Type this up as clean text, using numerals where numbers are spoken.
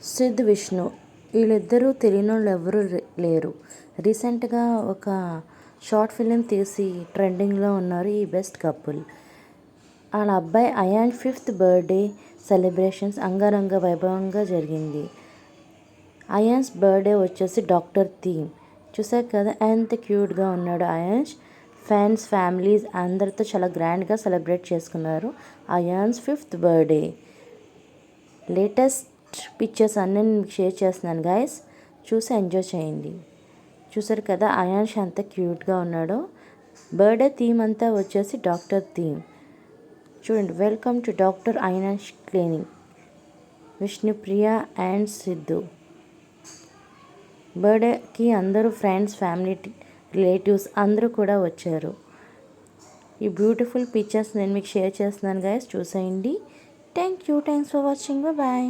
సిద్ విష్ణు వీళ్ళిద్దరూ తెలియని వాళ్ళు ఎవరు లేరు. రీసెంట్గా ఒక షార్ట్ ఫిలిం తీసి ట్రెండింగ్లో ఉన్నారు ఈ బెస్ట్ కపుల్. వాళ్ళ అబ్బాయి అయాన్ 5th బర్త్డే సెలబ్రేషన్స్ అంగరంగ వైభవంగా జరిగింది. అయాన్స్ బర్త్డే వచ్చేసి డాక్టర్ థీమ్. చూసారు కదా ఎంత క్యూట్గా ఉన్నాడు అయాన్స్. ఫ్రెండ్స్ ఫ్యామిలీస్ అందరితో చాలా గ్రాండ్గా సెలబ్రేట్ చేసుకున్నారు ions 5th birthday. Latest pictures అన్నీ మీకు షేర్ చేస్తున్నాను గైస్, చూసి ఎంజాయ్ చేయండి. చూసారు కదా అయాన్ష్ ఎంత క్యూట్గా ఉన్నాడో. బర్త్డే థీమ్ అంతా వచ్చేసి డాక్టర్ థీమ్. చూడండి, welcome to doctor Ayansh clinic, Vishnupriya and Siddhu. బర్త్డేకి అందరూ ఫ్రెండ్స్ ఫ్యామిలీ రిలేటివ్స్ అందరూ కూడా వచ్చారు. ఈ బ్యూటిఫుల్ పిక్చర్స్ నేను మీకు షేర్ చేస్తున్నాను గైస్, చూసేయండి. Thanks for watching. బాయ్.